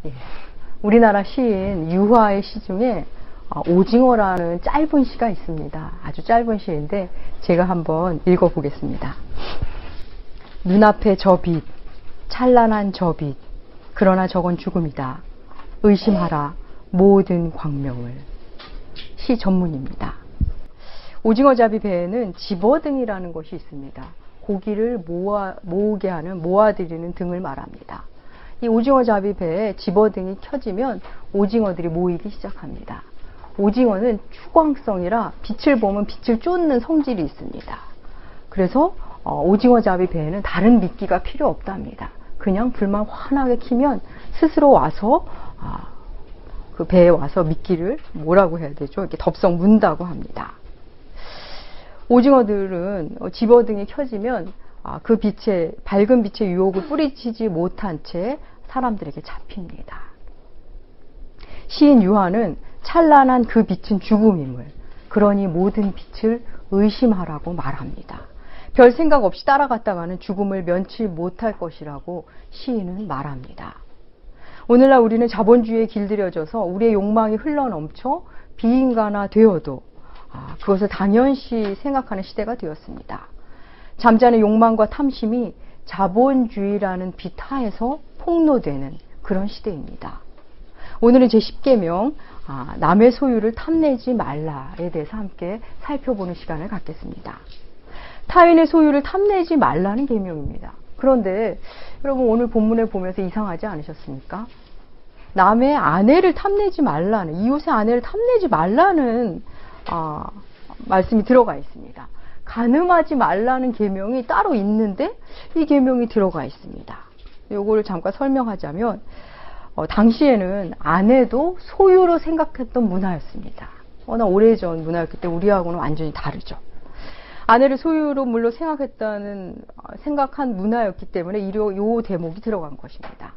예. 우리나라 시인 유화의 시 중에 오징어라는 짧은 시가 있습니다. 아주 짧은 시인데 제가 한번 읽어보겠습니다. 눈앞에 저 빛, 찬란한 저 빛, 그러나 저건 죽음이다. 의심하라 모든 광명을. 시 전문입니다. 오징어잡이 배에는 집어등이라는 것이 있습니다. 고기를 모으게 하는, 모아들이는 등을 말합니다. 이 오징어잡이 배에 집어등이 켜지면 오징어들이 모이기 시작합니다. 오징어는 추광성이라 빛을 보면 빛을 쫓는 성질이 있습니다. 그래서 오징어잡이 배에는 다른 미끼가 필요 없답니다. 그냥 불만 환하게 켜면 스스로 와서 그 배에 와서 미끼를 뭐라고 해야 되죠? 이렇게 덥석 문다고 합니다. 오징어들은 집어등이 켜지면 그 빛에, 밝은 빛의 유혹을 뿌리치지 못한 채 사람들에게 잡힙니다. 시인 유화는 찬란한 그 빛은 죽음임을, 그러니 모든 빛을 의심하라고 말합니다. 별 생각 없이 따라갔다가는 죽음을 면치 못할 것이라고 시인은 말합니다. 오늘날 우리는 자본주의에 길들여져서 우리의 욕망이 흘러넘쳐 비인간화 되어도 그것을 당연시 생각하는 시대가 되었습니다. 잠자는 욕망과 탐심이 자본주의라는 빛 하에서 폭로되는 그런 시대입니다. 오늘은 제10계명 남의 소유를 탐내지 말라에 대해서 함께 살펴보는 시간을 갖겠습니다. 타인의 소유를 탐내지 말라는 계명입니다. 그런데 여러분 오늘 본문을 보면서 이상하지 않으셨습니까? 남의 아내를 탐내지 말라는, 이웃의 아내를 탐내지 말라는 말씀이 들어가 있습니다. 간음하지 말라는 계명이 따로 있는데 이 계명이 들어가 있습니다. 요거를 잠깐 설명하자면 당시에는 아내도 소유로 생각했던 문화였습니다. 워낙 오래전 문화였기 때문에 우리하고는 완전히 다르죠. 아내를 소유로 물론 생각한 문화였기 때문에 요 대목이 들어간 것입니다.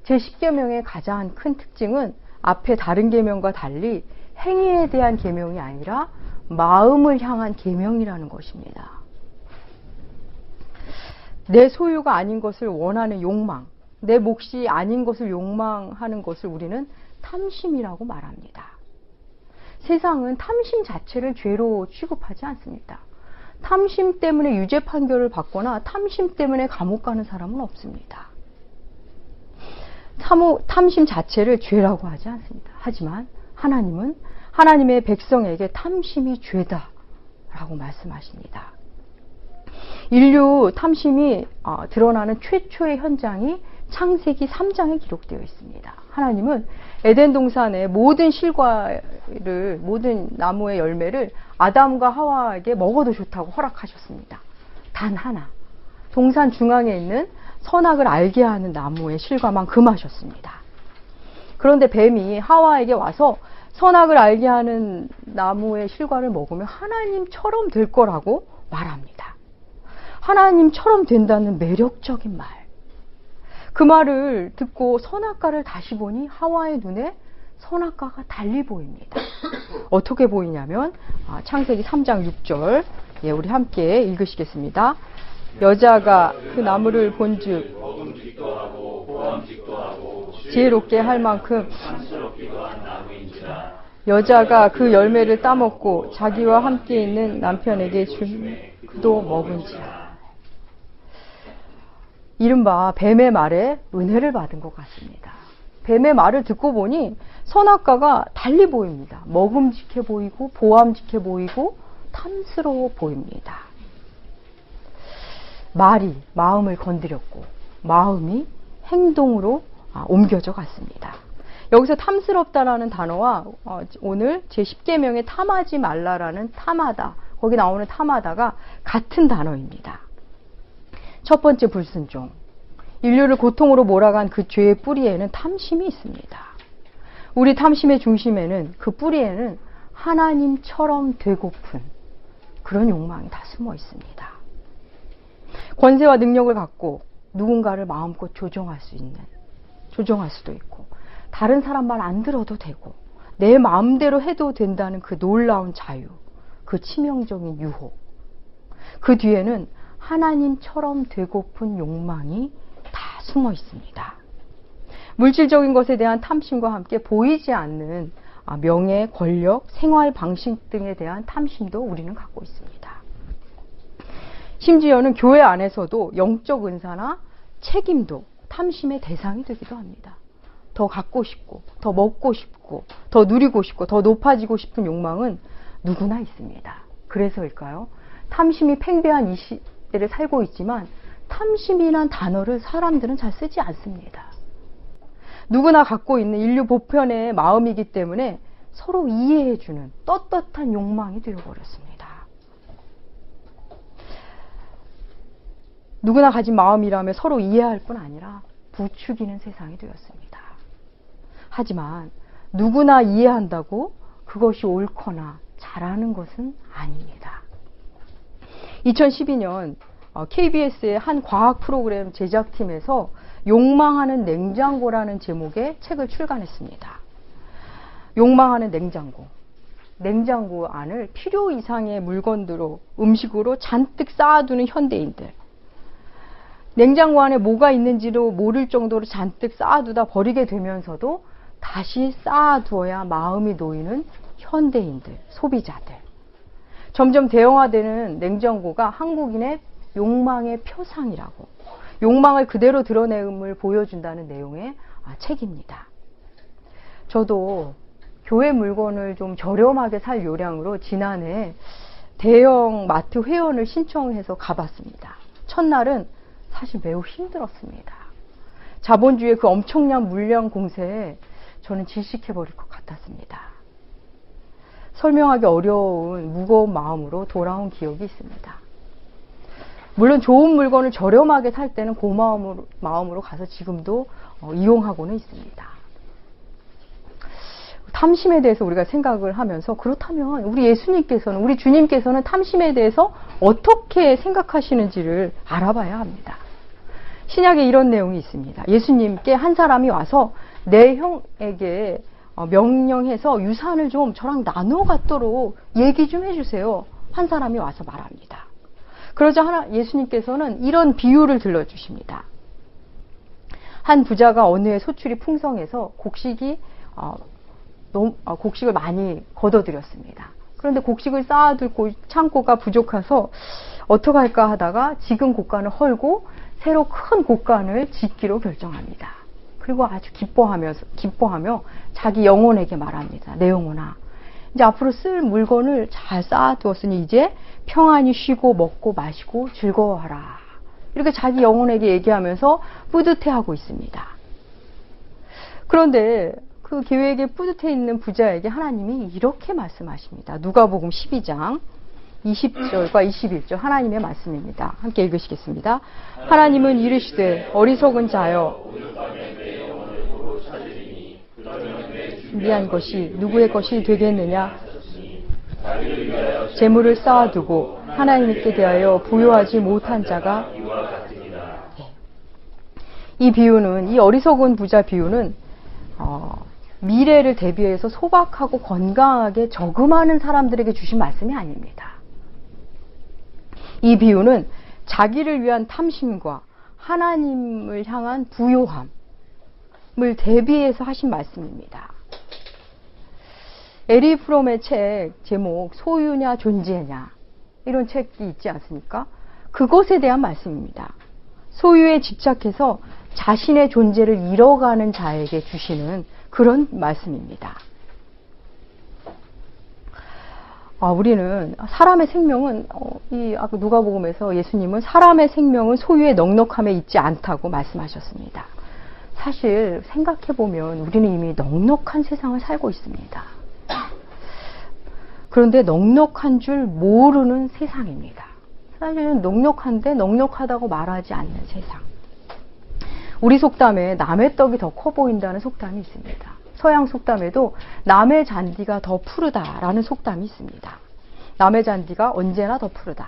제10계명의 가장 큰 특징은 앞에 다른 계명과 달리 행위에 대한 계명이 아니라 마음을 향한 계명이라는 것입니다. 내 소유가 아닌 것을 원하는 욕망, 내 몫이 아닌 것을 욕망하는 것을 우리는 탐심이라고 말합니다. 세상은 탐심 자체를 죄로 취급하지 않습니다. 탐심 때문에 유죄 판결을 받거나 탐심 때문에 감옥 가는 사람은 없습니다. 탐심 자체를 죄라고 하지 않습니다. 하지만 하나님은 하나님의 백성에게 탐심이 죄다라고 말씀하십니다. 인류 탐심이 드러나는 최초의 현장이 창세기 3장에 기록되어 있습니다. 하나님은 에덴 동산의 모든 실과를, 모든 나무의 열매를 아담과 하와에게 먹어도 좋다고 허락하셨습니다. 단 하나, 동산 중앙에 있는 선악을 알게 하는 나무의 실과만 금하셨습니다. 그런데 뱀이 하와에게 와서 선악을 알게 하는 나무의 실과를 먹으면 하나님처럼 될 거라고 말합니다. 하나님처럼 된다는 매력적인 말. 그 말을 듣고 선악과를 다시 보니 하와의 눈에 선악과가 달리 보입니다. 어떻게 보이냐면 창세기 3장 6절 우리 함께 읽으시겠습니다. 여자가 그 나무를 본즉 지혜롭게 할 만큼 여자가 그 열매를 따먹고 자기와 함께 있는 남편에게 주니 그도 먹은지라. 이른바 뱀의 말에 은혜를 받은 것 같습니다. 뱀의 말을 듣고 보니 선악과가 달리 보입니다. 먹음직해 보이고 보암직해 보이고 탐스러워 보입니다. 말이 마음을 건드렸고 마음이 행동으로 옮겨져 갔습니다. 여기서 탐스럽다라는 단어와 오늘 제10계명에 탐하지 말라라는 탐하다, 거기 나오는 탐하다가 같은 단어입니다. 첫 번째 불순종, 인류를 고통으로 몰아간 그 죄의 뿌리에는 탐심이 있습니다. 우리 탐심의 중심에는, 그 뿌리에는 하나님처럼 되고픈 그런 욕망이 다 숨어 있습니다. 권세와 능력을 갖고 누군가를 마음껏 조정할 수도 있고, 다른 사람 말 안 들어도 되고, 내 마음대로 해도 된다는 그 놀라운 자유, 그 치명적인 유혹, 그 뒤에는 하나님처럼 되고픈 욕망이 다 숨어 있습니다. 물질적인 것에 대한 탐심과 함께 보이지 않는 명예, 권력, 생활 방식 등에 대한 탐심도 우리는 갖고 있습니다. 심지어는 교회 안에서도 영적 은사나 책임도 탐심의 대상이 되기도 합니다. 더 갖고 싶고, 더 먹고 싶고, 더 누리고 싶고, 더 높아지고 싶은 욕망은 누구나 있습니다. 그래서일까요? 탐심이 팽배한 이 시대를 살고 있지만 탐심이란 단어를 사람들은 잘 쓰지 않습니다. 누구나 갖고 있는 인류 보편의 마음이기 때문에 서로 이해해주는 떳떳한 욕망이 되어버렸습니다. 누구나 가진 마음이라며 서로 이해할 뿐 아니라 부추기는 세상이 되었습니다. 하지만 누구나 이해한다고 그것이 옳거나 잘하는 것은 아닙니다. 2012년 KBS의 한 과학 프로그램 제작팀에서 욕망하는 냉장고라는 제목의 책을 출간했습니다. 욕망하는 냉장고. 냉장고 안을 필요 이상의 물건들로, 음식으로 잔뜩 쌓아두는 현대인들. 냉장고 안에 뭐가 있는지도 모를 정도로 잔뜩 쌓아두다 버리게 되면서도 다시 쌓아두어야 마음이 놓이는 현대인들, 소비자들. 점점 대형화되는 냉장고가 한국인의 욕망의 표상이라고, 욕망을 그대로 드러냄을 보여준다는 내용의 책입니다. 저도 교회 물건을 좀 저렴하게 살 요량으로 지난해 대형 마트 회원을 신청해서 가봤습니다. 첫날은 사실 매우 힘들었습니다. 자본주의의 그 엄청난 물량 공세에 저는 질식해버릴 것 같았습니다. 설명하기 어려운 무거운 마음으로 돌아온 기억이 있습니다. 물론 좋은 물건을 저렴하게 살 때는 고마운 마음으로 가서 지금도 이용하고는 있습니다. 탐심에 대해서 우리가 생각을 하면서, 그렇다면 우리 예수님께서는, 우리 주님께서는 탐심에 대해서 어떻게 생각하시는지를 알아봐야 합니다. 신약에 이런 내용이 있습니다. 예수님께 한 사람이 와서 내 형에게 명령해서 유산을 좀 저랑 나눠 갖도록 얘기 좀 해주세요. 한 사람이 와서 말합니다. 그러자 예수님께서는 이런 비유를 들려주십니다. 한 부자가 어느 해 소출이 풍성해서 곡식을 많이 걷어들였습니다. 그런데 곡식을 쌓아둘 창고가 부족해서 어떡할까 하다가 지금 곳간을 헐고 새로 큰 곳간을 짓기로 결정합니다. 그리고 아주 기뻐하며 자기 영혼에게 말합니다. 내 영혼아, 이제 앞으로 쓸 물건을 잘 쌓아두었으니 이제 평안히 쉬고 먹고 마시고 즐거워하라. 이렇게 자기 영혼에게 얘기하면서 뿌듯해하고 있습니다. 그런데 그 계획에 뿌듯해 있는 부자에게 하나님이 이렇게 말씀하십니다. 누가복음 12장 20절과 21절 하나님의 말씀입니다. 함께 읽으시겠습니다. 하나님은 이르시되 어리석은 자여, 준비한 것이 누구의 것이 되겠느냐? 재물을 쌓아두고 하나님께 대하여 부요하지 못한 자가. 이 비유는, 이 어리석은 부자 비유는 미래를 대비해서 소박하고 건강하게 저금하는 사람들에게 주신 말씀이 아닙니다. 이 비유는 자기를 위한 탐심과 하나님을 향한 부요함을 대비해서 하신 말씀입니다. 에리 프롬의 책 제목 소유냐 존재냐, 이런 책이 있지 않습니까? 그것에 대한 말씀입니다. 소유에 집착해서 자신의 존재를 잃어가는 자에게 주시는 그런 말씀입니다. 우리는 사람의 생명은, 아까 누가복음에서 예수님은 사람의 생명은 소유의 넉넉함에 있지 않다고 말씀하셨습니다. 사실 생각해보면 우리는 이미 넉넉한 세상을 살고 있습니다. 그런데 넉넉한 줄 모르는 세상입니다. 사실은 넉넉한데 넉넉하다고 말하지 않는 세상. 우리 속담에 남의 떡이 더 커 보인다는 속담이 있습니다. 서양 속담에도 남의 잔디가 더 푸르다라는 속담이 있습니다. 남의 잔디가 언제나 더 푸르다.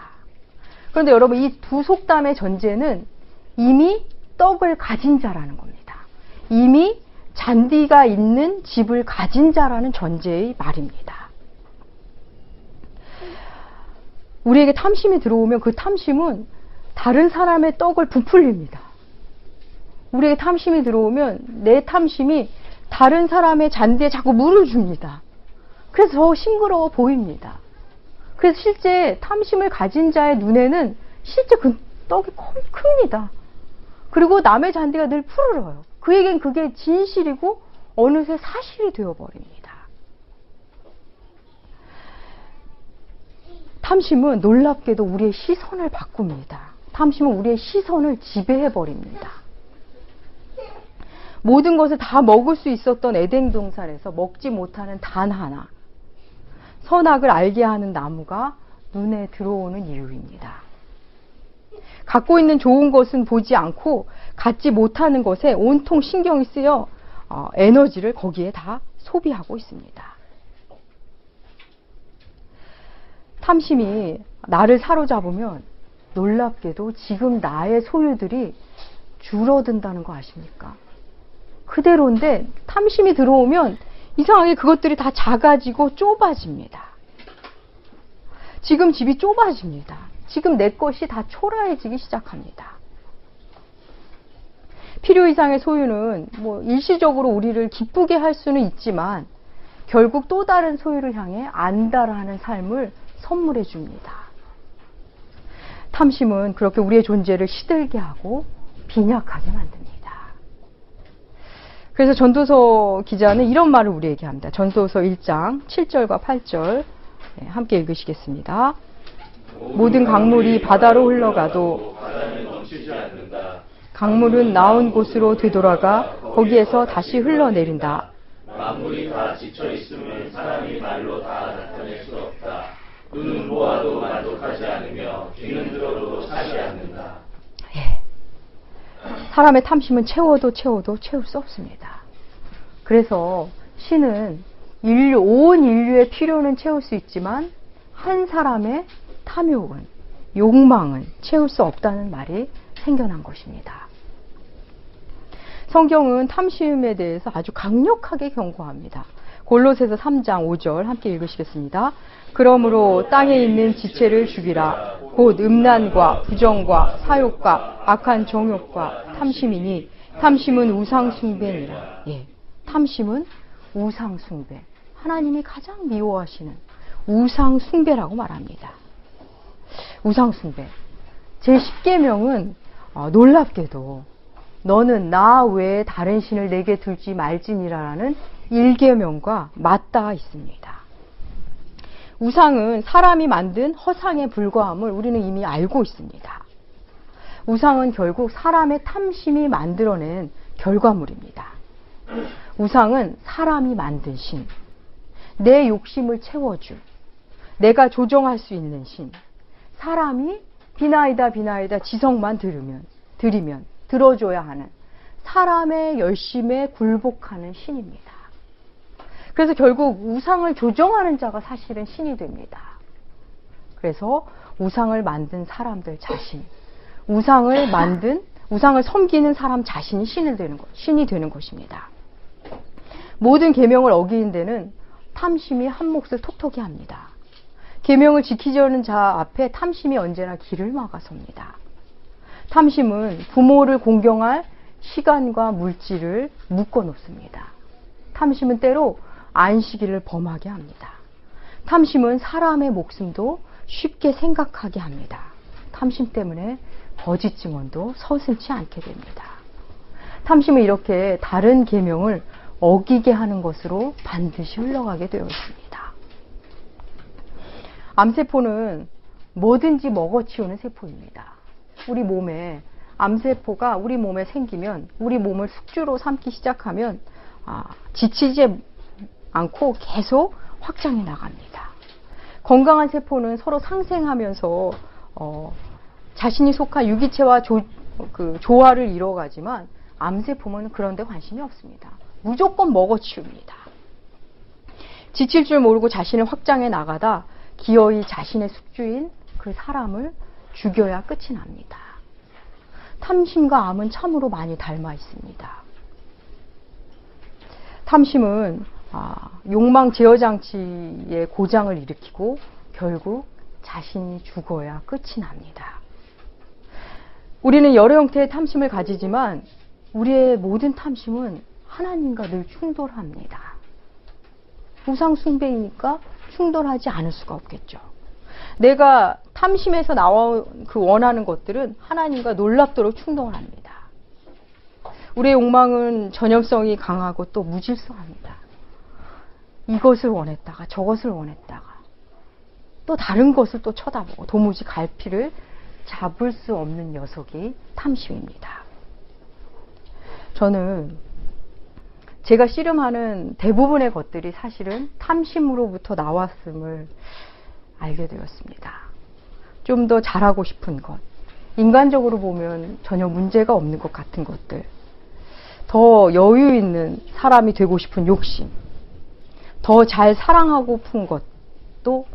그런데 여러분, 이 두 속담의 전제는 이미 떡을 가진 자라는 겁니다. 이미 잔디가 있는 집을 가진 자라는 전제의 말입니다. 우리에게 탐심이 들어오면 그 탐심은 다른 사람의 떡을 부풀립니다. 우리에게 탐심이 들어오면 내 탐심이 다른 사람의 잔디에 자꾸 물을 줍니다. 그래서 더 싱그러워 보입니다. 그래서 실제 탐심을 가진 자의 눈에는 실제 그 떡이 큽니다. 그리고 남의 잔디가 늘 푸르러요. 그에겐 그게 진실이고 어느새 사실이 되어버립니다. 탐심은 놀랍게도 우리의 시선을 바꿉니다. 탐심은 우리의 시선을 지배해버립니다. 모든 것을 다 먹을 수 있었던 에덴 동산에서 먹지 못하는 단 하나, 선악을 알게 하는 나무가 눈에 들어오는 이유입니다. 갖고 있는 좋은 것은 보지 않고 갖지 못하는 것에 온통 신경이 쓰여 에너지를 거기에 다 소비하고 있습니다. 탐심이 나를 사로잡으면 놀랍게도 지금 나의 소유들이 줄어든다는 거 아십니까? 그대로인데 탐심이 들어오면 이상하게 그것들이 다 작아지고 좁아집니다. 지금 집이 좁아집니다. 지금 내 것이 다 초라해지기 시작합니다. 필요 이상의 소유는 일시적으로 우리를 기쁘게 할 수는 있지만 결국 또 다른 소유를 향해 안달하는 삶을 선물해 줍니다. 탐심은 그렇게 우리의 존재를 시들게 하고 빈약하게 만듭니다. 그래서 전도서 기자는 이런 말을 우리에게 합니다. 전도서 1장 7절과 8절 함께 읽으시겠습니다. 모든 강물이 바다로 흘러가도 강물은 나온 곳으로 되돌아가 거기에서 다시 흘러내린다. 만물이 다 지쳐 있으면 사람이 말로 다 나타낼 수 없다. 눈은 보아도 만족하지 않으며 귀는 들어도 차지 않는다. 사람의 탐심은 채워도 채울 수 없습니다. 그래서 신은 온 인류의 필요는 채울 수 있지만 한 사람의 탐욕은, 욕망은 채울 수 없다는 말이 생겨난 것입니다. 성경은 탐심에 대해서 아주 강력하게 경고합니다. 골로새서 3장 5절 함께 읽으시겠습니다. 그러므로 땅에 있는 지체를 죽이라. 곧 음란과 부정과 사욕과 악한 정욕과 탐심이니 탐심은 우상숭배니라. 탐심은 우상숭배. 하나님이 가장 미워하시는 우상숭배라고 말합니다. 우상숭배. 제10계명은 놀랍게도 너는 나 외에 다른 신을 내게 두지 말지니라라는 1계명과 맞닿아 있습니다. 우상은 사람이 만든 허상에 불과함을 우리는 이미 알고 있습니다. 우상은 결국 사람의 탐심이 만들어낸 결과물입니다. 우상은 사람이 만든 신, 내 욕심을 채워줄, 내가 조정할 수 있는 신, 사람이 비나이다 지성만 드리면 들어줘야 하는 사람의 열심에 굴복하는 신입니다. 그래서 결국 우상을 조정하는 자가 사실은 신이 됩니다. 그래서 우상을 만든 사람들 자신, 우상을 섬기는 사람 자신이 신이 되는 것입니다. 모든 계명을 어기는 데는 탐심이 한 몫을 톡톡히 합니다. 계명을 지키려는 자 앞에 탐심이 언제나 길을 막아섭니다. 탐심은 부모를 공경할 시간과 물질을 묶어 놓습니다. 탐심은 때로 안식일을 범하게 합니다. 탐심은 사람의 목숨도 쉽게 생각하게 합니다. 탐심 때문에 거짓 증언도 서슴지 않게 됩니다. 탐심은 이렇게 다른 계명을 어기게 하는 것으로 반드시 흘러가게 되어 있습니다. 암세포는 뭐든지 먹어치우는 세포입니다. 우리 몸에 암세포가 우리 몸에 생기면 우리 몸을 숙주로 삼기 시작하면 지치지 않고 계속 확장해 나갑니다. 건강한 세포는 서로 상생하면서 자신이 속한 유기체와 조화를 이루어가지만 암세포는 그런 데 관심이 없습니다. 무조건 먹어치웁니다. 지칠 줄 모르고 자신을 확장해 나가다 기어이 자신의 숙주인 그 사람을 죽여야 끝이 납니다. 탐심과 암은 참으로 많이 닮아 있습니다. 탐심은 욕망 제어 장치의 고장을 일으키고 결국 자신이 죽어야 끝이 납니다. 우리는 여러 형태의 탐심을 가지지만 우리의 모든 탐심은 하나님과 늘 충돌합니다. 우상 숭배이니까 충돌하지 않을 수가 없겠죠. 내가 탐심에서 나온 그 원하는 것들은 하나님과 놀랍도록 충돌합니다. 우리의 욕망은 전염성이 강하고 또 무질서합니다. 이것을 원했다가 저것을 원했다가 또 다른 것을 또 쳐다보고 도무지 갈피를 잡을 수 없는 녀석이 탐심입니다. 저는 제가 씨름하는 대부분의 것들이 사실은 탐심으로부터 나왔음을 알게 되었습니다. 좀 더 잘하고 싶은 것, 인간적으로 보면 전혀 문제가 없는 것 같은 것들, 더 여유 있는 사람이 되고 싶은 욕심, 더 잘 사랑하고픈 것, 또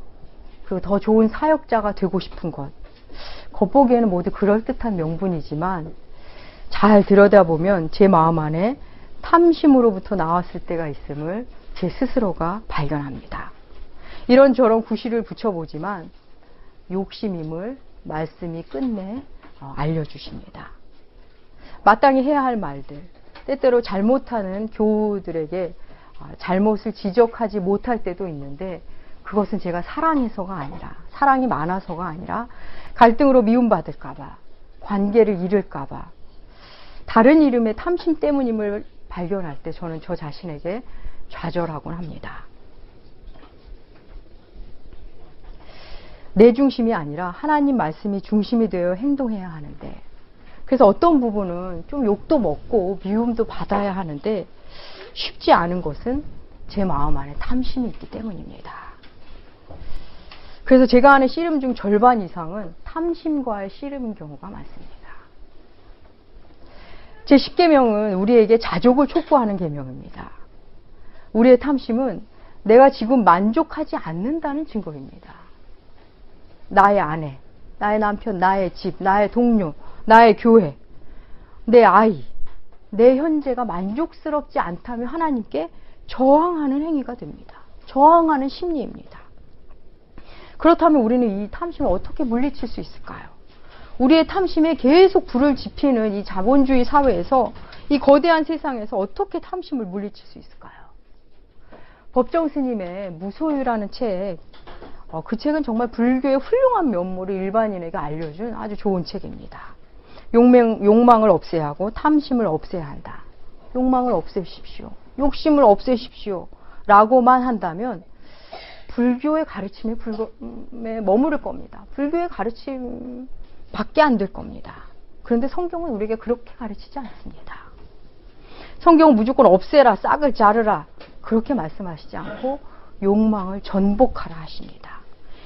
그 더 좋은 사역자가 되고 싶은 것, 겉보기에는 모두 그럴듯한 명분이지만 잘 들여다보면 제 마음 안에 탐심으로부터 나왔을 때가 있음을 제 스스로가 발견합니다. 이런저런 구실을 붙여보지만 욕심임을 말씀이 끝내 알려주십니다. 마땅히 해야 할 말들, 때때로 잘못하는 교우들에게 잘못을 지적하지 못할 때도 있는데 그것은 제가 사랑해서가 아니라, 사랑이 많아서가 아니라 갈등으로 미움받을까봐, 관계를 잃을까봐, 다른 이름의 탐심 때문임을 발견할 때 저는 저 자신에게 좌절하곤 합니다. 내 중심이 아니라 하나님 말씀이 중심이 되어 행동해야 하는데, 그래서 어떤 부분은 좀 욕도 먹고 미움도 받아야 하는데 쉽지 않은 것은 제 마음 안에 탐심이 있기 때문입니다. 그래서 제가 하는 씨름 중 절반 이상은 탐심과의 씨름인 경우가 많습니다. 제 10계명은 우리에게 자족을 촉구하는 계명입니다. 우리의 탐심은 내가 지금 만족하지 않는다는 증거입니다. 나의 아내, 나의 남편, 나의 집, 나의 동료, 나의 교회, 내 아이, 내 현재가 만족스럽지 않다면 하나님께 저항하는 행위가 됩니다. 저항하는 심리입니다. 그렇다면 우리는 이 탐심을 어떻게 물리칠 수 있을까요? 우리의 탐심에 계속 불을 지피는 이 자본주의 사회에서, 이 거대한 세상에서 어떻게 탐심을 물리칠 수 있을까요? 법정 스님의 무소유라는 책, 그 책은 정말 불교의 훌륭한 면모를 일반인에게 알려준 아주 좋은 책입니다. 욕망을 없애야 하고 탐심을 없애야 한다. 욕망을 없애십시오. 욕심을 없애십시오. 라고만 한다면 불교의 가르침에 머무를 겁니다. 불교의 가르침 밖에 안 될 겁니다. 그런데 성경은 우리에게 그렇게 가르치지 않습니다. 성경은 무조건 없애라, 싹을 자르라 그렇게 말씀하시지 않고 욕망을 전복하라 하십니다.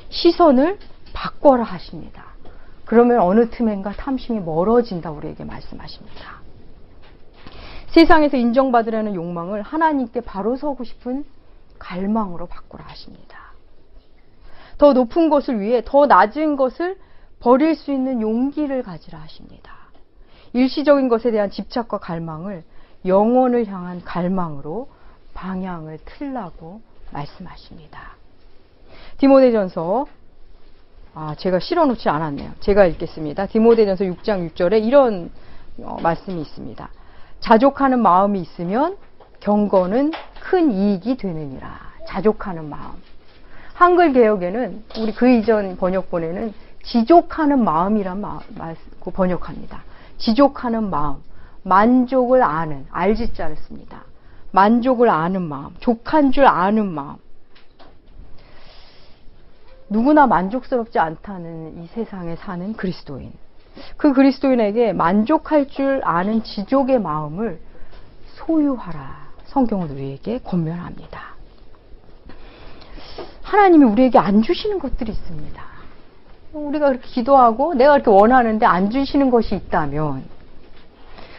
시선을 바꿔라 하십니다. 그러면 어느 틈엔가 탐심이 멀어진다 우리에게 말씀하십니다. 세상에서 인정받으려는 욕망을 하나님께 바로 서고 싶은 갈망으로 바꾸라 하십니다. 더 높은 것을 위해 더 낮은 것을 버릴 수 있는 용기를 가지라 하십니다. 일시적인 것에 대한 집착과 갈망을 영혼을 향한 갈망으로 방향을 틀라고 말씀하십니다. 디모데전서, 제가 실어놓지 않았네요. 제가 읽겠습니다. 디모데전서 6장 6절에 이런 말씀이 있습니다. 자족하는 마음이 있으면 경건은 큰 이익이 되느니라. 자족하는 마음. 한글 개역에는, 우리 그 이전 번역본에는 지족하는 마음이란 번역합니다. 지족하는 마음, 만족을 아는, 알지자를 씁니다. 만족을 아는 마음, 족한 줄 아는 마음. 누구나 만족스럽지 않다는 이 세상에 사는 그리스도인. 그 그리스도인에게 만족할 줄 아는 지족의 마음을 소유하라. 성경은 우리에게 권면합니다. 하나님이 우리에게 안 주시는 것들이 있습니다. 우리가 그렇게 기도하고 내가 그렇게 원하는데 안 주시는 것이 있다면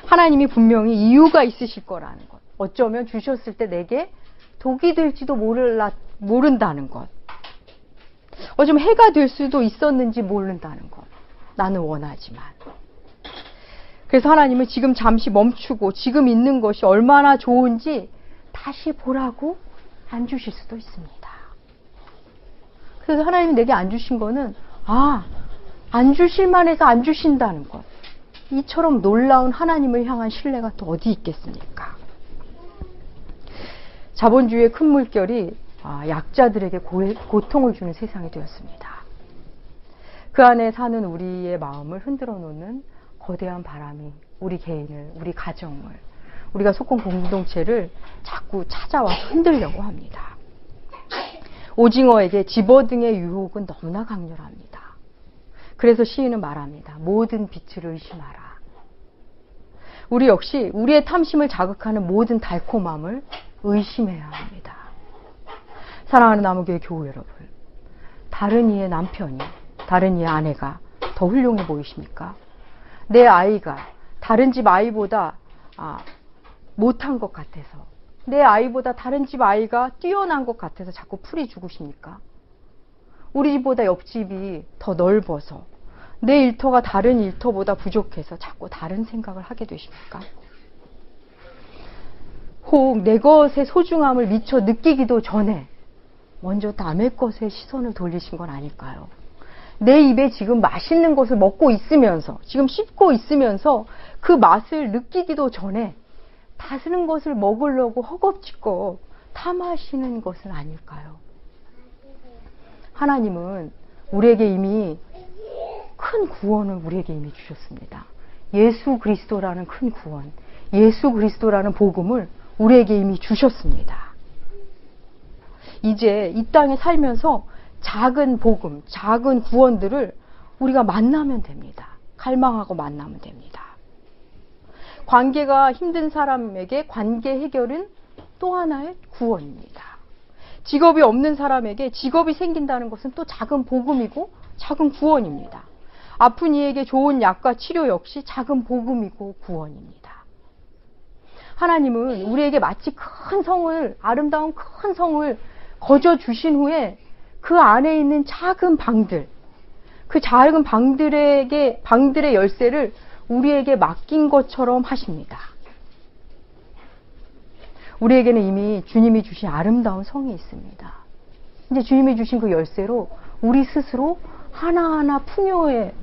하나님이 분명히 이유가 있으실 거라는 것. 어쩌면 주셨을 때 내게 독이 될지도 모른다는 것. 어쩌면 해가 될 수도 있었는지 모른다는 것. 나는 원하지만. 그래서 하나님은 지금 잠시 멈추고 지금 있는 것이 얼마나 좋은지 다시 보라고 안 주실 수도 있습니다. 그래서 하나님이 내게 안 주신 거는 안 주실 만해서 안 주신다는 것. 이처럼 놀라운 하나님을 향한 신뢰가 또 어디 있겠습니까? 자본주의의 큰 물결이 약자들에게 고통을 주는 세상이 되었습니다. 그 안에 사는 우리의 마음을 흔들어 놓는 거대한 바람이 우리 개인을, 우리 가정을, 우리가 속한 공동체를 자꾸 찾아와서 흔들려고 합니다. 오징어에게 집어등의 유혹은 너무나 강렬합니다. 그래서 시인은 말합니다. 모든 빛을 의심하라. 우리 역시 우리의 탐심을 자극하는 모든 달콤함을 의심해야 합니다. 사랑하는 나무교회 교우 여러분, 다른 이의 남편이, 다른 이의 아내가 더 훌륭해 보이십니까? 내 아이가 다른 집 아이보다 못한 것 같아서, 내 아이보다 다른 집 아이가 뛰어난 것 같아서 자꾸 풀이 죽으십니까? 우리 집보다 옆집이 더 넓어서, 내 일터가 다른 일터보다 부족해서 자꾸 다른 생각을 하게 되십니까? 혹 내 것의 소중함을 미처 느끼기도 전에 먼저 남의 것에 시선을 돌리신 건 아닐까요? 내 입에 지금 맛있는 것을 먹고 있으면서, 지금 씹고 있으면서 그 맛을 느끼기도 전에 다스는 것을 먹으려고 허겁지겁 탐하시는 것은 아닐까요? 하나님은 우리에게 이미 큰 구원을 우리에게 이미 주셨습니다. 예수 그리스도라는 큰 구원, 예수 그리스도라는 복음을 우리에게 이미 주셨습니다. 이제 이 땅에 살면서 작은 복음, 작은 구원들을 우리가 만나면 됩니다. 갈망하고 만나면 됩니다. 관계가 힘든 사람에게 관계 해결은 또 하나의 구원입니다. 직업이 없는 사람에게 직업이 생긴다는 것은 또 작은 복음이고 작은 구원입니다. 아픈 이에게 좋은 약과 치료 역시 작은 복음이고 구원입니다. 하나님은 우리에게 마치 큰 성을, 아름다운 큰 성을 거저 주신 후에 그 안에 있는 작은 방들, 그 작은 방들의 열쇠를 우리에게 맡긴 것처럼 하십니다. 우리에게는 이미 주님이 주신 아름다운 성이 있습니다. 이제 주님이 주신 그 열쇠로 우리 스스로 하나하나 풍요의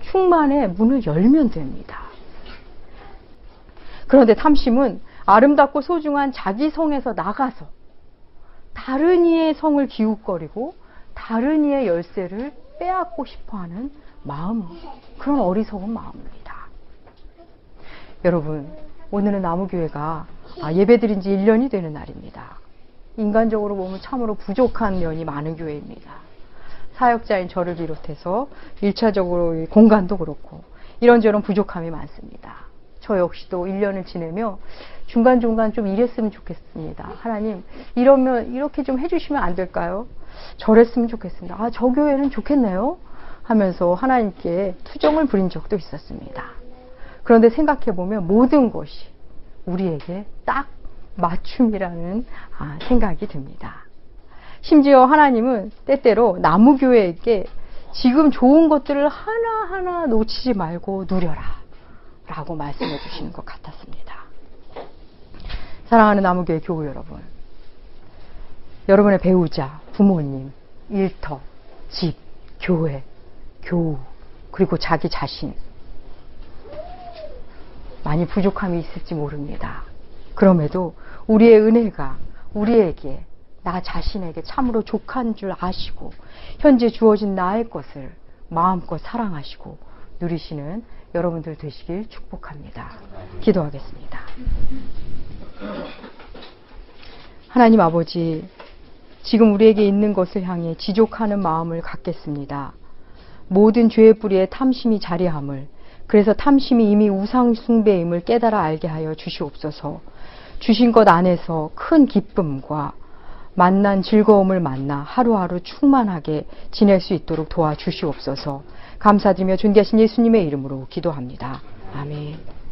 충만의 문을 열면 됩니다. 그런데 탐심은 아름답고 소중한 자기 성에서 나가서 다른 이의 성을 기웃거리고 다른 이의 열쇠를 빼앗고 싶어하는 마음, 그런 어리석은 마음입니다. 여러분, 오늘은 나무교회가 예배드린 지 1년이 되는 날입니다. 인간적으로 보면 참으로 부족한 면이 많은 교회입니다. 사역자인 저를 비롯해서 1차적으로 공간도 그렇고 이런저런 부족함이 많습니다. 저 역시도 1년을 지내며 중간중간 좀 이랬으면 좋겠습니다. 하나님, 이렇게 좀 해주시면 안 될까요? 저랬으면 좋겠습니다. 저 교회는 좋겠네요 하면서 하나님께 투정을 부린 적도 있었습니다. 그런데 생각해보면 모든 것이 우리에게 딱 맞춤이라는 생각이 듭니다. 심지어 하나님은 때때로 나무교회에게 지금 좋은 것들을 하나하나 놓치지 말고 누려라 라고 말씀해 주시는 것 같았습니다. 사랑하는 나무교회 교우 여러분, 여러분의 배우자, 부모님, 일터, 집, 교회, 교우, 그리고 자기 자신, 많이 부족함이 있을지 모릅니다. 그럼에도 우리의 은혜가 우리에게, 나 자신에게 참으로 족한 줄 아시고 현재 주어진 나의 것을 마음껏 사랑하시고 누리시는 여러분들 되시길 축복합니다. 기도하겠습니다. 하나님 아버지, 지금 우리에게 있는 것을 향해 지족하는 마음을 갖겠습니다. 모든 죄의 뿌리에 탐심이 자리함을, 그래서 탐심이 이미 우상 숭배임을 깨달아 알게 하여 주시옵소서. 주신 것 안에서 큰 기쁨과 만난 즐거움을 만나 하루하루 충만하게 지낼 수 있도록 도와주시옵소서. 감사드리며 존귀하신 예수님의 이름으로 기도합니다. 아멘.